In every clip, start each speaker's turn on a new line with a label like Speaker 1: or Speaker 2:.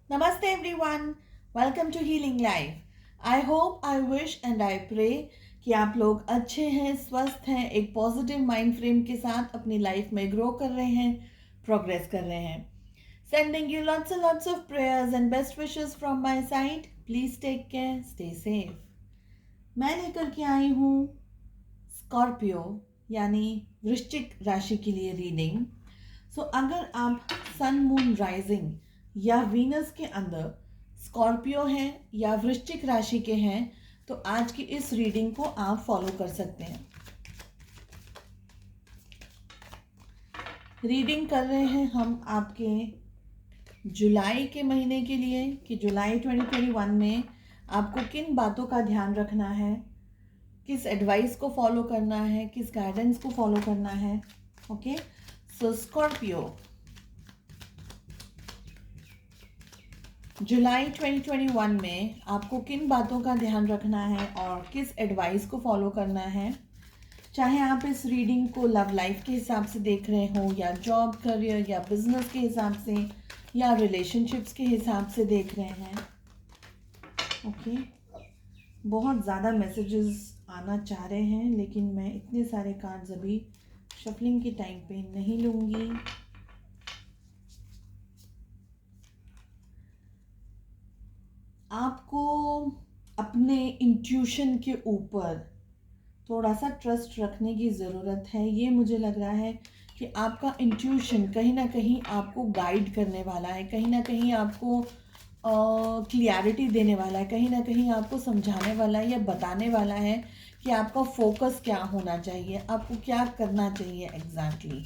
Speaker 1: Namaste everyone. Welcome to Healing Life. I hope, I wish and I pray कि आप लोग अच्छे हैं, स्वस्थ हैं, एक पॉजिटिव माइंड फ्रेम के साथ अपनी लाइफ में ग्रो कर रहे हैं, प्रोग्रेस कर रहे हैं. Sending you lots and lots of prayers and best wishes from my side. Please take care, stay safe. मैं लेकर के आई हूँ स्कॉर्पियो यानी वृश्चिक राशि के लिए रीडिंग. अगर आप सन मून राइजिंग या वीनस के अंदर स्कॉर्पियो हैं या वृश्चिक राशि के हैं तो आज की इस रीडिंग को आप फॉलो कर सकते हैं. रीडिंग कर रहे हैं हम आपके जुलाई के महीने के लिए कि जुलाई 2021 में आपको किन बातों का ध्यान रखना है, किस एडवाइस को फॉलो करना है, किस गाइडेंस को फॉलो करना है. ओके, सो स्कॉर्पियो, जुलाई 2021 में आपको किन बातों का ध्यान रखना है और किस एडवाइस को फॉलो करना है. चाहे आप इस रीडिंग को लव लाइफ के हिसाब से देख रहे हो या जॉब, करियर या बिजनेस के हिसाब से या रिलेशनशिप्स के हिसाब से देख रहे हैं. ओके, बहुत ज़्यादा मैसेजेस आना चाह रहे हैं लेकिन मैं इतने सारे कार्ड्स अभी शफलिंग के टाइम पे नहीं लूँगी. आपको अपने इंट्यूशन के ऊपर थोड़ा सा ट्रस्ट रखने की ज़रूरत है. ये मुझे लग रहा है कि आपका इंट्यूशन कहीं ना कहीं आपको गाइड करने वाला है, कहीं ना कहीं आपको क्लियरिटी देने वाला है, कहीं ना कहीं आपको समझाने वाला है या बताने वाला है कि आपका फोकस क्या होना चाहिए, आपको क्या करना चाहिए एग्जैक्टली.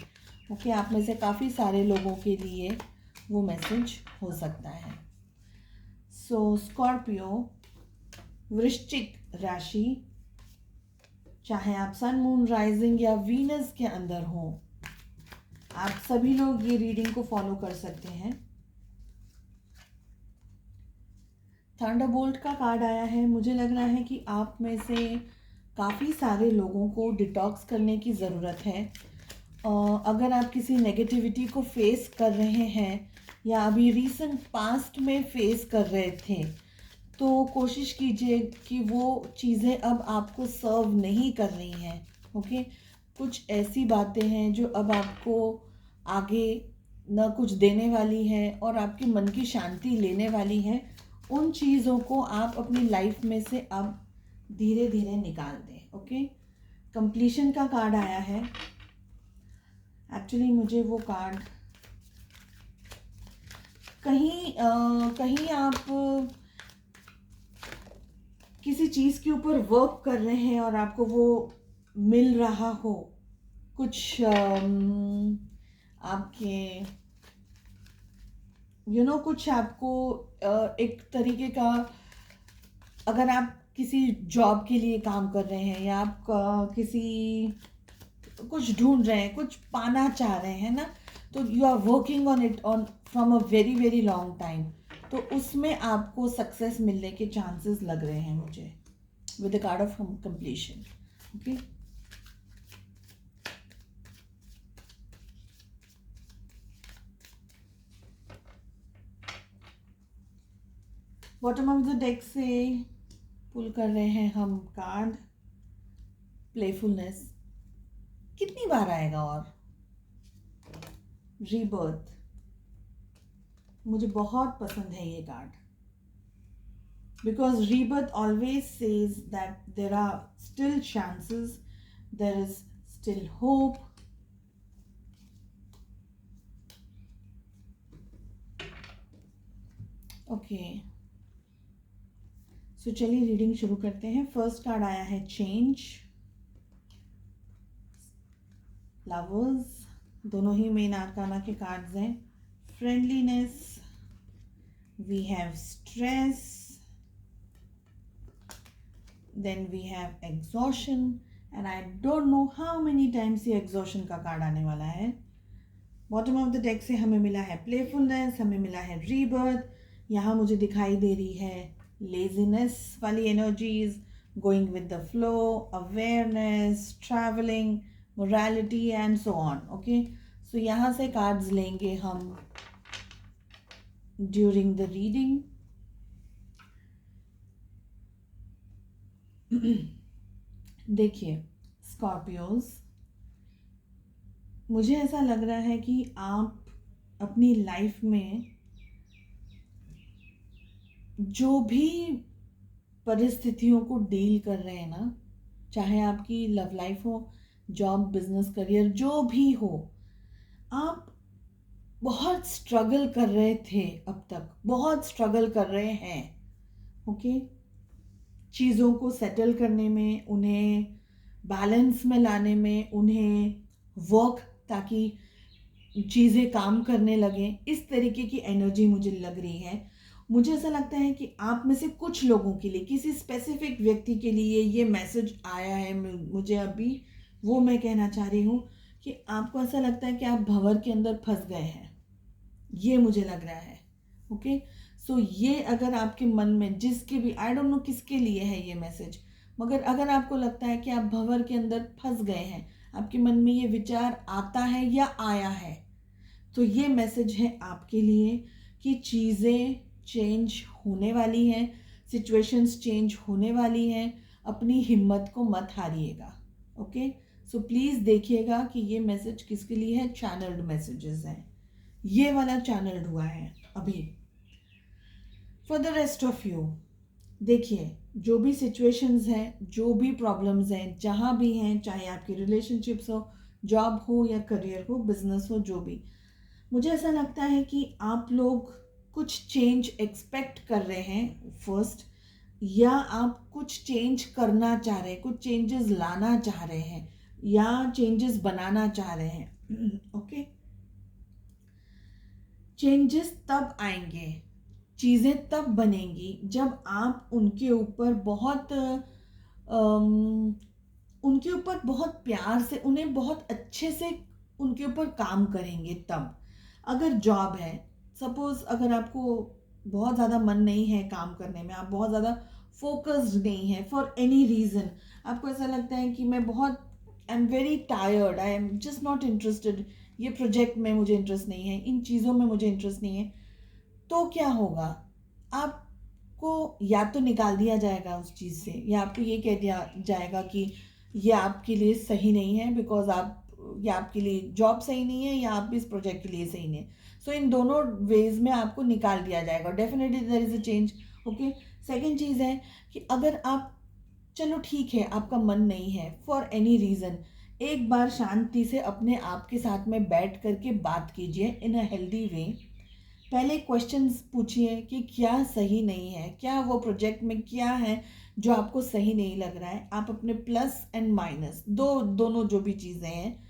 Speaker 1: ओके, आप में से काफ़ी सारे लोगों के लिए वो मैसेज हो सकता है. सो स्कॉर्पियो, वृश्चिक राशि, चाहे आप सन मून राइजिंग या वीनस के अंदर हो, आप सभी लोग ये रीडिंग को फॉलो कर सकते हैं. थंडरबोल्ट का कार्ड आया है. मुझे लग रहा है कि आप में से काफ़ी सारे लोगों को डिटॉक्स करने की ज़रूरत है. अगर आप किसी नेगेटिविटी को फेस कर रहे हैं या अभी रीसेंट पास्ट में फेस कर रहे थे तो कोशिश कीजिए कि वो चीज़ें अब आपको सर्व नहीं कर रही हैं. ओके, कुछ ऐसी बातें हैं जो अब आपको आगे न कुछ देने वाली है और आपके मन की शांति लेने वाली है. उन चीज़ों को आप अपनी लाइफ में से अब धीरे धीरे निकाल दें. ओके, कंप्लीशन का कार्ड आया है. एक्चुअली मुझे वो कार्ड कहीं आप किसी चीज़ के ऊपर वर्क कर रहे हैं और आपको वो मिल रहा हो, कुछ आपके कुछ आपको एक तरीके का, अगर आप किसी जॉब के लिए काम कर रहे हैं या आप किसी कुछ ढूंढ रहे हैं, कुछ पाना चाह रहे हैं ना, तो you are working on it on from a very very long time, तो उसमें आपको सक्सेस मिलने के चांसेस लग रहे हैं मुझे with the card of completion. Okay, bottom of the deck से पुल कर रहे हैं हम कार्ड प्लेफुलनेस. कितनी बार आएगा? और रीबर्थ, मुझे बहुत पसंद है ये card because rebirth always says that there are still chances, there is still hope. Okay, so चलिए रीडिंग शुरू करते हैं. फर्स्ट कार्ड आया है चेंज, लवर्स, दोनों ही मेन आर्काना के कार्ड्स हैं. Friendliness, we have stress, then we have exhaustion and I don't know how many times ये exhaustion का कार्ड आने वाला है. बॉटम ऑफ द डेक से हमें मिला है प्लेफुलनेस, हमें मिला है रीबर्थ. यहाँ मुझे दिखाई दे रही है लेजीनेस वाली energies, going with the flow, awareness, travelling, morality and so on. Okay, so यहाँ से कार्ड्स लेंगे हम during the reading. देखिए स्कॉर्पियोज, मुझे ऐसा लग रहा है कि आप अपनी लाइफ में जो भी परिस्थितियों को डील कर रहे हैं ना, चाहे आपकी लव लाइफ हो, जॉब, बिजनेस, करियर, जो भी हो, आप बहुत स्ट्रगल कर रहे थे, अब तक बहुत स्ट्रगल कर रहे हैं, ओके, चीज़ों को सेटल करने में, उन्हें बैलेंस में लाने में, उन्हें वर्क ताकि चीज़ें काम करने लगें, इस तरीके की एनर्जी मुझे लग रही है। मुझे ऐसा लगता है कि आप में से कुछ लोगों के लिए, किसी स्पेसिफिक व्यक्ति के लिए ये मैसेज आया है मुझे अभी, वो मैं कहना चाह रही हूँ कि आपको ऐसा लगता है कि आप भंवर के अंदर फंस गए हैं, ये मुझे लग रहा है, ओके। सो ये अगर आपके मन में जिसके भी, आई डोंट नो किसके लिए है ये मैसेज, मगर अगर आपको लगता है कि आप भंवर के अंदर फंस गए हैं, आपके मन में ये विचार आता है या आया है, तो ये मैसेज है आपके लिए कि चीज़ें चेंज होने वाली हैं, सिचुएशंस चेंज होने वाली हैं, अपनी हिम्मत को मत हारिएगा, ओके। सो प्लीज़ देखिएगा कि ये मैसेज किसके लिए है। चैनल्ड मैसेजेस हैं, ये वाला चैनल्ड हुआ है अभी। For the rest of you, देखिए जो भी सिचुएशंस हैं, जो भी प्रॉब्लम्स हैं, जहाँ भी हैं, चाहे आपकी रिलेशनशिप्स हो, जॉब हो या करियर हो, बिजनेस हो, जो भी, मुझे ऐसा लगता है कि आप लोग कुछ चेंज एक्सपेक्ट कर रहे हैं फर्स्ट, या आप कुछ चेंज करना चाह रहे हैं, कुछ चेंजेस लाना चाह रहे हैं, या चेंजेस बनाना चाह रहे हैं, ओके। चेंजेस तब आएंगे, चीज़ें तब बनेंगी जब आप उनके ऊपर उनके ऊपर बहुत प्यार से, उन्हें बहुत अच्छे से उनके ऊपर काम करेंगे तब। अगर जॉब है, सपोज अगर आपको बहुत ज़्यादा मन नहीं है काम करने में, आप बहुत ज़्यादा फोकस्ड नहीं है फॉर एनी रीज़न, आपको ऐसा लगता है कि मैं बहुत, I am very tired, I am just not interested, ये प्रोजेक्ट में मुझे इंटरेस्ट नहीं है, इन चीज़ों में मुझे इंटरेस्ट नहीं है, तो क्या होगा, आपको या तो निकाल दिया जाएगा उस चीज़ से, या आपको ये कह दिया जाएगा कि ये आपके लिए सही नहीं है, बिकॉज आप, या आपके लिए जॉब सही नहीं है, या आप भी इस प्रोजेक्ट के लिए सही नहीं है। सो इन दोनों वेज में आपको निकाल दिया जाएगा, definitely there is a change, okay. Second चीज़ है कि अगर आप, चलो ठीक है, आपका मन नहीं है फॉर एनी रीज़न, एक बार शांति से अपने आप के साथ में बैठ करके बात कीजिए इन अ हेल्दी वे। पहले क्वेश्चंस पूछिए कि क्या सही नहीं है, क्या वो प्रोजेक्ट में क्या है जो आपको सही नहीं लग रहा है। आप अपने प्लस एंड माइनस दोनों जो भी चीज़ें हैं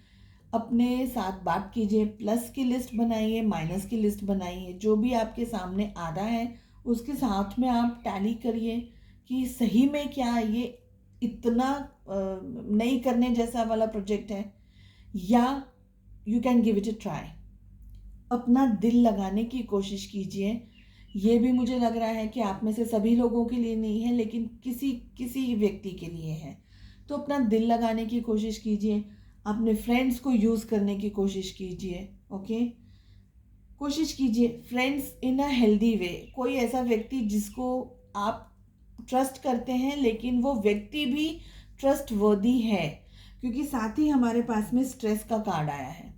Speaker 1: अपने साथ बात कीजिए, प्लस की लिस्ट बनाइए, माइनस की लिस्ट बनाइए, जो भी आपके सामने आ रहा है उसके साथ में आप टैली करिए कि सही में क्या ये इतना नहीं करने जैसा वाला प्रोजेक्ट है, या you can give it a try. अपना दिल लगाने की कोशिश कीजिए। ये भी मुझे लग रहा है कि आप में से सभी लोगों के लिए नहीं है, लेकिन किसी किसी व्यक्ति के लिए है, तो अपना दिल लगाने की कोशिश कीजिए, अपने फ्रेंड्स को यूज़ करने की कोशिश कीजिए, ओके। कोशिश कीजिए friends in a healthy way, कोई ऐसा व्यक्ति जिसको आप ट्रस्ट करते हैं, लेकिन वो व्यक्ति भी ट्रस्ट वर्दी है, क्योंकि साथ ही हमारे पास में स्ट्रेस का कार्ड आया है।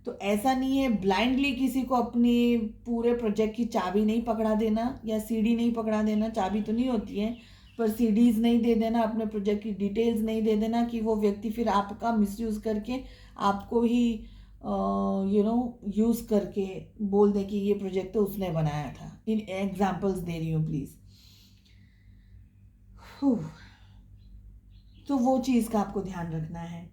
Speaker 1: तो ऐसा नहीं है ब्लाइंडली किसी को अपने पूरे प्रोजेक्ट की चाबी नहीं पकड़ा देना, या सीडी नहीं पकड़ा देना, चाबी तो नहीं होती है पर सीडीज नहीं दे देना, अपने प्रोजेक्ट की डिटेल्स नहीं दे देना कि वो व्यक्ति फिर आपका मिसयूज़ करके आपको ही यूज़ करके बोल दे कि ये प्रोजेक्ट तो उसने बनाया था। इन एग्जाम्पल्स दे रही हूँ प्लीज़। तो वो चीज़ का आपको ध्यान रखना है।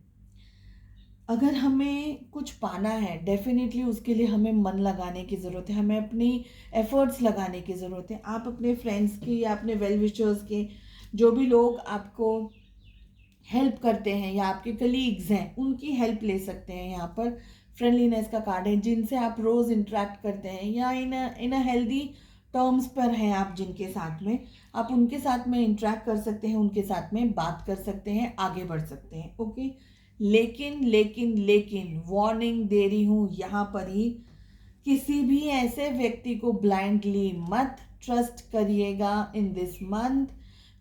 Speaker 1: अगर हमें कुछ पाना है, डेफिनेटली उसके लिए हमें मन लगाने की ज़रूरत है, हमें अपनी एफर्ट्स लगाने की ज़रूरत है। आप अपने फ्रेंड्स के या अपने वेल विशर्स के, जो भी लोग आपको हेल्प करते हैं या आपके कलीग्स हैं, उनकी हेल्प ले सकते हैं। यहाँ पर फ्रेंडलीनेस का कार्ड है, जिनसे आप रोज़ इंटरेक्ट करते हैं या इन अ हेल्दी टर्म्स पर हैं आप, जिनके साथ में आप उनके साथ में इंटरेक्ट कर सकते हैं, उनके साथ में बात कर सकते हैं, आगे बढ़ सकते हैं, ओके। लेकिन लेकिन लेकिन वार्निंग दे रही हूँ यहाँ पर ही किसी भी ऐसे व्यक्ति को ब्लाइंडली मत ट्रस्ट करिएगा इन दिस मंथ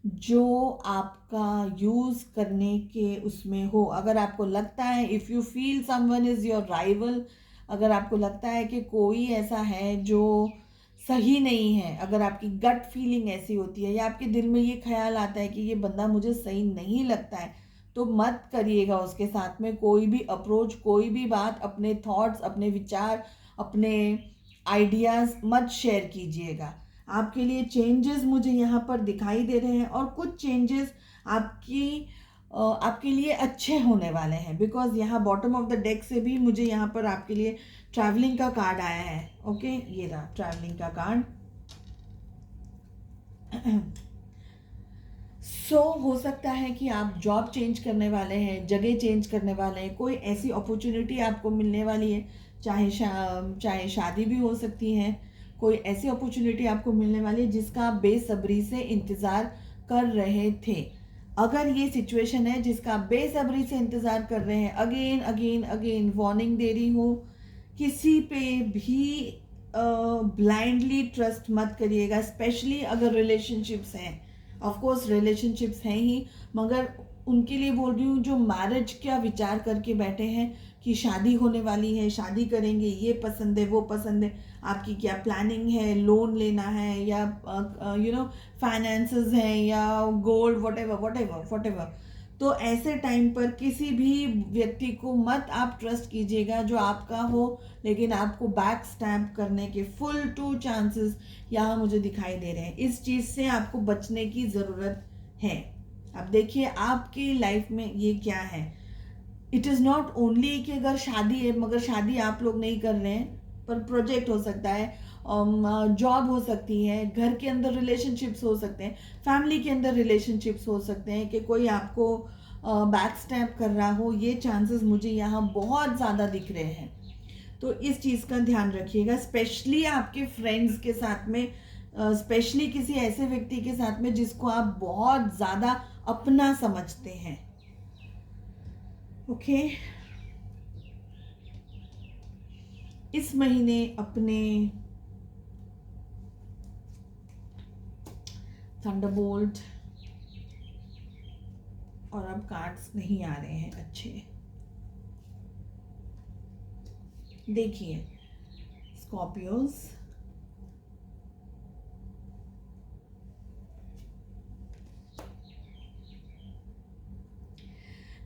Speaker 1: जो आपका यूज़ करने के उसमें हो। अगर आपको लगता है, if you feel someone is your rival, अगर आपको लगता है कि कोई ऐसा है जो सही नहीं है, अगर आपकी गट फीलिंग ऐसी होती है या आपके दिल में ये ख्याल आता है कि ये बंदा मुझे सही नहीं लगता है, तो मत करिएगा उसके साथ में कोई भी अप्रोच, कोई भी बात, अपने थॉट्स, अपने विचार, अपने आइडियाज़ मत शेयर कीजिएगा। आपके लिए चेंजेस मुझे यहाँ पर दिखाई दे रहे हैं और कुछ चेंजेस आपके लिए अच्छे होने वाले हैं, बिकॉज यहाँ बॉटम ऑफ द डेक से भी मुझे यहाँ पर आपके लिए ट्रैवलिंग का कार्ड आया है। ओके, ये रहा ट्रैवलिंग का कार्ड। हो सकता है कि आप जॉब चेंज करने वाले हैं, जगह चेंज करने वाले हैं, कोई ऐसी अपॉर्चुनिटी आपको मिलने वाली है, चाहे शादी भी हो सकती है, कोई ऐसी अपॉर्चुनिटी आपको मिलने वाली है जिसका आप बेसब्री से इंतज़ार कर रहे थे। अगर ये सिचुएशन है जिसका आप बेसब्री से इंतज़ार कर रहे हैं, अगेन अगेन अगेन वार्निंग दे रही हूँ, किसी पे भी ब्लाइंडली ट्रस्ट मत करिएगा, स्पेशली अगर रिलेशनशिप्स हैं। ऑफ कोर्स रिलेशनशिप्स हैं ही, मगर उनके लिए बोल रही हूँ जो मैरिज का विचार करके बैठे हैं कि शादी होने वाली है, शादी करेंगे, ये पसंद है, वो पसंद है, आपकी क्या प्लानिंग है, लोन लेना है या फाइनेंसेस हैं या गोल्ड, वट एवर। तो ऐसे टाइम पर किसी भी व्यक्ति को मत आप ट्रस्ट कीजिएगा जो आपका हो, लेकिन आपको बैक स्टैम्प करने के फुल 2 चांसेस यहाँ मुझे दिखाई दे रहे हैं। इस चीज़ से आपको बचने की ज़रूरत है। अब देखिए आपकी लाइफ में ये क्या है। इट इज़ नॉट ओनली कि अगर शादी है, मगर शादी आप लोग नहीं कर रहे हैं, पर प्रोजेक्ट हो सकता है, जॉब हो सकती है, घर के अंदर रिलेशनशिप्स हो सकते हैं, फैमिली के अंदर रिलेशनशिप्स हो सकते हैं कि कोई आपको बैक स्टैप कर रहा हो। ये चांसेस मुझे यहाँ बहुत ज़्यादा दिख रहे हैं। तो इस चीज़ का ध्यान रखिएगा, स्पेशली आपके फ्रेंड्स के साथ में, स्पेशली किसी ऐसे व्यक्ति के साथ में जिसको आप बहुत ज़्यादा अपना समझते हैं। ओके, इस महीने अपने थंडरबोल्ट, और अब कार्ड्स नहीं आ रहे हैं अच्छे। देखिए स्कॉर्पियोस,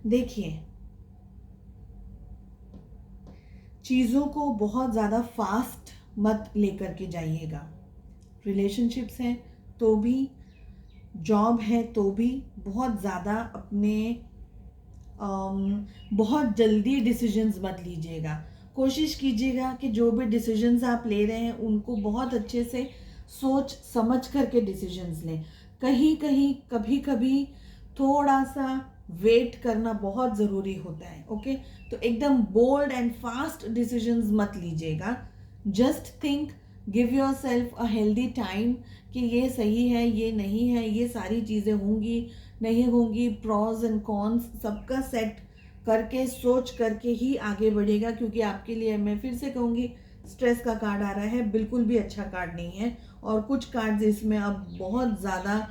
Speaker 1: देखिए चीज़ों को बहुत ज़्यादा फास्ट मत लेकर के जाइएगा। रिलेशनशिप्स हैं तो भी, जॉब है तो भी बहुत ज़्यादा बहुत जल्दी डिसीजंस मत लीजिएगा। कोशिश कीजिएगा कि जो भी डिसीजंस आप ले रहे हैं उनको बहुत अच्छे से सोच समझ करके डिसीजंस लें। कहीं कहीं कभी कभी थोड़ा सा वेट करना बहुत ज़रूरी होता है। ओके, तो एकदम बोल्ड एंड फास्ट डिसीजंस मत लीजिएगा। Just think, give your self a healthy time कि ये सही है, ये नहीं है, ये सारी चीज़ें होंगी नहीं होंगी, प्रॉज एंड कॉन्स सबका सेट करके सोच करके ही आगे बढ़ेगा। क्योंकि आपके लिए मैं फिर से कहूँगी, स्ट्रेस का कार्ड आ रहा है, बिल्कुल भी अच्छा कार्ड नहीं है। और कुछ कार्ड्स इसमें अब बहुत ज़्यादा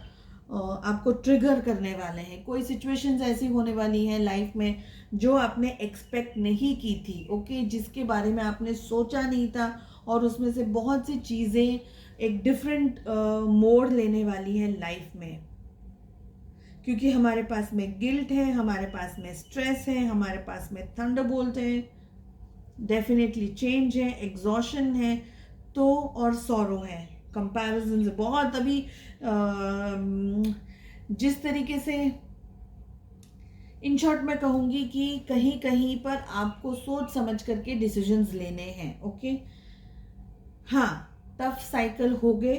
Speaker 1: आपको ट्रिगर करने वाले हैं। कोई सिचुएशंस ऐसी होने वाली हैं लाइफ में जो आपने एक्सपेक्ट नहीं की थी। ओके, जिसके बारे में आपने सोचा नहीं था, और उसमें से बहुत सी चीज़ें एक डिफरेंट मोड़ लेने वाली है लाइफ में। क्योंकि हमारे पास में गिल्ट है, हमारे पास में स्ट्रेस है, हमारे पास में थंडरबोल्ट है, डेफिनेटली चेंज है, एग्जॉशन है, तो और सॉरो है, कंपैरिजन से बहुत अभी जिस तरीके से, इन शॉर्ट मैं कहूँगी कि कहीं कहीं पर आपको सोच समझ करके डिसीजंस लेने हैं। ओके, हाँ, टफ साइकिल हो गए,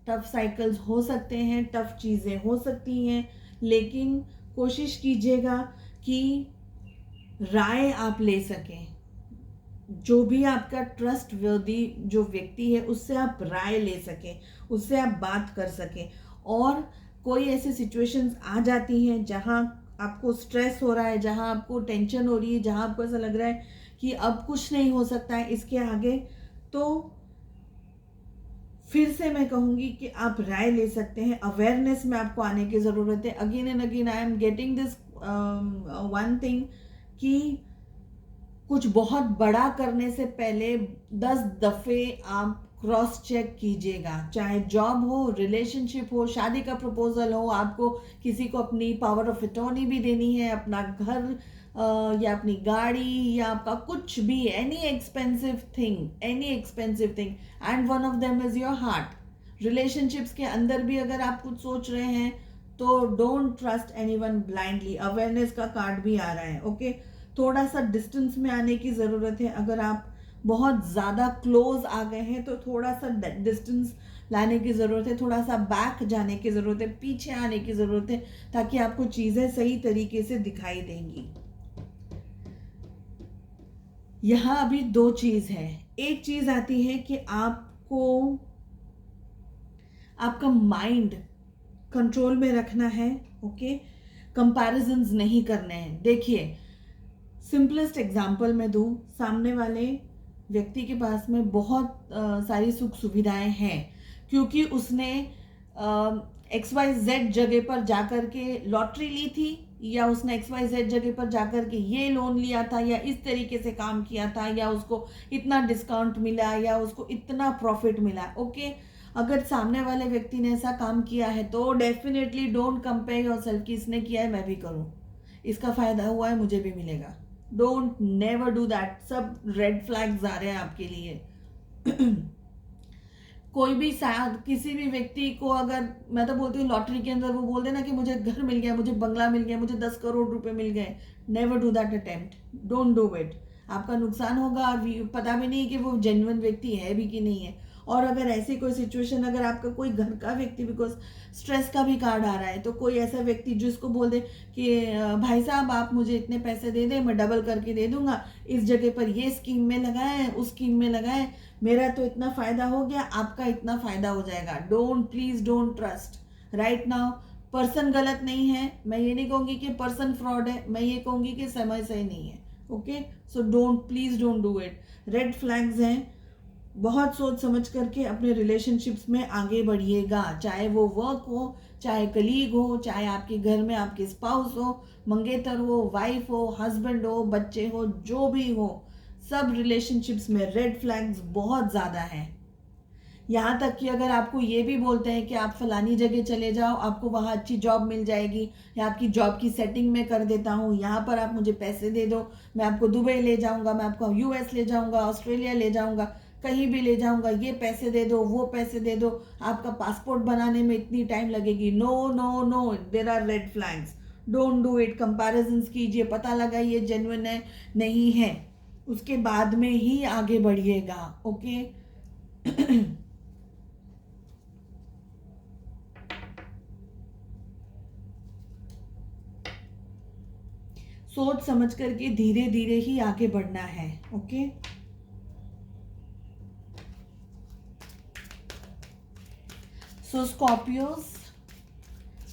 Speaker 1: टफ साइकिल्स हो सकते हैं, टफ चीज़ें हो सकती हैं, लेकिन कोशिश कीजिएगा कि राय आप ले सकें। जो भी आपका ट्रस्ट वर्दी जो व्यक्ति है उससे आप राय ले सकें, उससे आप बात कर सकें। और कोई ऐसी सिचुएशंस आ जाती हैं जहां आपको स्ट्रेस हो रहा है, जहां आपको टेंशन हो रही है, जहां आपको ऐसा लग रहा है कि अब कुछ नहीं हो सकता है इसके आगे, तो फिर से मैं कहूँगी कि आप राय ले सकते हैं, अवेयरनेस में आपको आने की ज़रूरत है। Again and again I am getting this one thing कि कुछ बहुत बड़ा करने से पहले 10 दफ़े आप क्रॉस चेक कीजिएगा, चाहे जॉब हो, रिलेशनशिप हो, शादी का प्रपोजल हो, आपको किसी को अपनी पावर ऑफ अटॉर्नी भी देनी है, अपना घर या अपनी गाड़ी या आपका कुछ भी, any expensive thing and one of them is your heart. Relationships के अंदर भी अगर आप कुछ सोच रहे हैं तो don't trust anyone blindly. Awareness का कार्ड भी आ रहा है, ओके। थोड़ा सा डिस्टेंस में आने की ज़रूरत है। अगर आप बहुत ज़्यादा क्लोज आ गए हैं तो थोड़ा सा डिस्टेंस लाने की ज़रूरत है, थोड़ा सा बैक जाने की ज़रूरत है, पीछे आने की ज़रूरत है, ताकि आपको चीज़ें सही तरीके से दिखाई देंगी। यहाँ अभी दो चीज़ है। एक चीज़ आती है कि आपको आपका माइंड कंट्रोल में रखना है, ओके। कंपैरिजन्स नहीं करने हैं। देखिए, सिंपलेस्ट एग्जांपल मैं दूं, सामने वाले व्यक्ति के पास में बहुत सारी सुख सुविधाएं हैं, क्योंकि उसने XYZ जगह पर जाकर के लॉटरी ली थी, या उसने XYZ जगह पर जाकर के ये लोन लिया था, या इस तरीके से काम किया था, या उसको इतना डिस्काउंट मिला, या उसको इतना प्रॉफिट मिला, ओके। अगर सामने वाले व्यक्ति ने ऐसा काम किया है तो डेफिनेटली डोंट कंपेयर योरसेल्फ कि इसने किया है मैं भी करूं, इसका फायदा हुआ है मुझे भी मिलेगा। Don't never do that. सब रेड फ्लैग्स आ रहे हैं आपके लिए। कोई भी किसी भी व्यक्ति को, अगर मैं तो बोलती हूँ लॉटरी के अंदर वो बोल देना कि मुझे घर मिल गया, मुझे बंगला मिल गया, मुझे 10 करोड़ रुपए मिल गए, never do that attempt, don't do it. आपका नुकसान होगा और पता भी नहीं कि वो जेन्युइन व्यक्ति है भी कि नहीं है। और अगर ऐसी कोई सिचुएशन, अगर आपका कोई घर का व्यक्ति, बिकॉज स्ट्रेस का भी कार्ड आ रहा है, तो कोई ऐसा व्यक्ति जिसको बोल दे कि भाई साहब आप मुझे इतने पैसे दे दें, मैं डबल करके दे दूंगा, इस जगह पर ये स्कीम में लगाए, उस स्कीम में लगाए, मेरा तो इतना फायदा हो गया, आपका इतना फायदा हो जाएगा। Please don't trust right now. Person गलत नहीं है, मैं ये नहीं कहूंगी कि पर्सन फ्रॉड है, मैं ये कहूंगी कि समय सही नहीं है, okay. So please don't do it. Red flags हैं, बहुत सोच समझ करके अपने रिलेशनशिप्स में आगे बढ़िएगा, चाहे वो वर्क हो, चाहे कलीग हो, चाहे आपके घर में आपके स्पाउस हो, मंगेतर हो, वाइफ हो, हस्बैंड हो, बच्चे हो, जो भी हो, सब रिलेशनशिप्स में रेड फ्लैग्स बहुत ज़्यादा हैं। यहाँ तक कि अगर आपको ये भी बोलते हैं कि आप फलानी जगह चले जाओ, आपको वहाँ अच्छी जॉब मिल जाएगी, या आपकी जॉब की सेटिंग में कर देता हूँ, यहाँ पर आप मुझे पैसे दे दो, मैं आपको दुबई ले जाऊँगा, मैं आपको US ले जाऊँगा, ऑस्ट्रेलिया ले जाऊँगा, कहीं भी ले जाऊँगा, ये पैसे दे दो, वो पैसे दे दो, आपका पासपोर्ट बनाने में इतनी टाइम लगेगी। No no no, there are red flags, don't do it. Comparisons कीजिए, पता लगाइए जेन्युइन है नहीं है, उसके बाद में ही आगे बढ़िएगा, ओके। सोच समझ करके धीरे धीरे ही आगे बढ़ना है, ओके। सो स्कॉर्पियोस,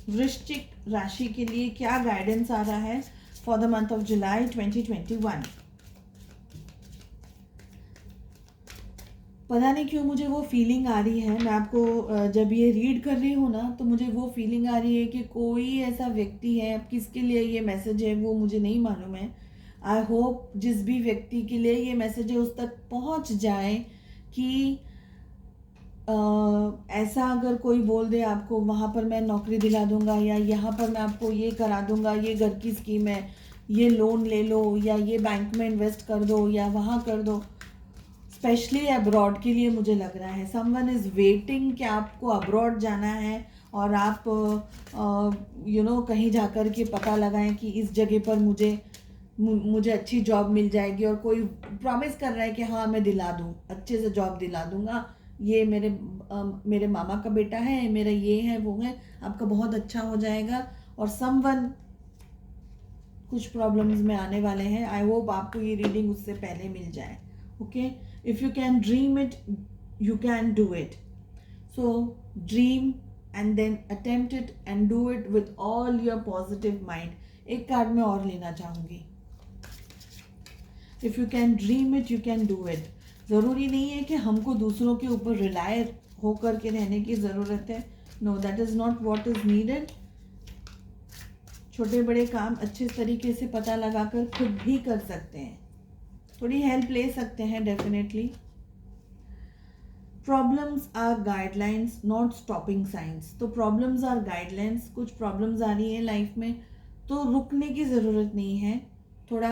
Speaker 1: वृश्चिक राशि के लिए क्या गाइडेंस आ रहा है for the month of July 2021। पता नहीं क्यों मुझे वो फीलिंग आ रही है, मैं आपको जब ये रीड कर रही हूँ ना, तो मुझे वो फीलिंग आ रही है कि कोई ऐसा व्यक्ति है, अब किसके लिए ये मैसेज है वो मुझे नहीं मालूम है। आई होप जिस भी व्यक्ति के लिए ये मैसेज है उस तक पहुँच जाए कि ऐसा अगर कोई बोल दे आपको वहाँ पर मैं नौकरी दिला दूंगा, या यहाँ पर मैं आपको ये करा दूंगा, ये घर की स्कीम है, ये लोन ले लो, या ये बैंक में इन्वेस्ट कर दो, या वहाँ कर दो। स्पेशली अब्रॉड के लिए मुझे लग रहा है समवन इज़ वेटिंग कि आपको अब्रॉड जाना है, और आप कहीं जाकर के पता लगाएं कि इस जगह पर मुझे अच्छी जॉब मिल जाएगी, और कोई प्रॉमिस कर रहा है कि हाँ मैं दिला दूँ, अच्छे से जॉब दिला दूँगा, ये मेरे मामा का बेटा है, मेरा ये है वो है, आपका बहुत अच्छा हो जाएगा। और समवन कुछ प्रॉब्लम्स में आने वाले हैं। आई होप आपको ये रीडिंग उससे पहले मिल जाए, okay. If you can dream it you can do it, so dream and then attempt it and do it with all your positive mind. एक कार्ड में और लेना चाहूँगी। If you can dream it you can do it, ज़रूरी नहीं है कि हमको दूसरों के ऊपर रिलाय हो कर के रहने की ज़रूरत है. No, that is not what is needed. छोटे बड़े काम अच्छे तरीके से पता लगाकर खुद भी कर सकते हैं. थोड़ी हेल्प ले सकते हैं definitely. Problems are guidelines not stopping science. तो प्रॉब्लम्स आर गाइडलाइंस. कुछ प्रॉब्लम्स आ रही है लाइफ में तो रुकने की ज़रूरत नहीं है. थोड़ा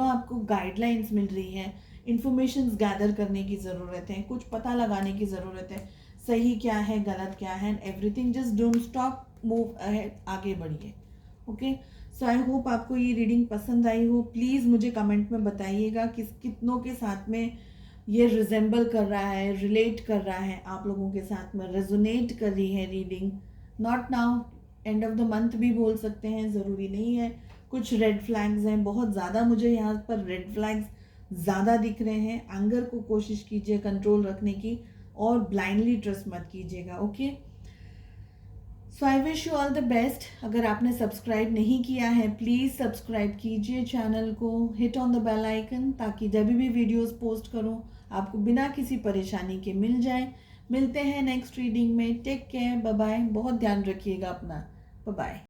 Speaker 1: आपको गाइडलाइंस मिल रही है, इंफॉर्मेशंस गैदर करने की ज़रूरत है, कुछ पता लगाने की ज़रूरत है, सही क्या है गलत क्या है. Everything just don't stop, move ahead, आगे बढ़िए. ओके, सो आई होप आपको ये रीडिंग पसंद आई हो. प्लीज़ मुझे कमेंट में बताइएगा कि कितनों के साथ में ये रिजेंबल कर रहा है, रिलेट कर रहा है, आप लोगों के साथ में रेजोनेट कर रही है reading. Not now, end of the month भी बोल सकते हैं, ज़रूरी नहीं है. कुछ रेड फ्लैग्स हैं, बहुत ज़्यादा मुझे यहाँ पर रेड फ्लैग्स ज़्यादा दिख रहे हैं. एंगर को कोशिश कीजिए कंट्रोल रखने की और ब्लाइंडली ट्रस्ट मत कीजिएगा. Okay, so I wish you all the best. अगर आपने सब्सक्राइब नहीं किया है प्लीज़ सब्सक्राइब कीजिए चैनल को, hit on the bell icon, ताकि जब भी वीडियोस पोस्ट करूं आपको बिना किसी परेशानी के मिल जाए. मिलते हैं नेक्स्ट रीडिंग में. Take care, bye bye. बहुत ध्यान रखिएगा अपना. Bye bye.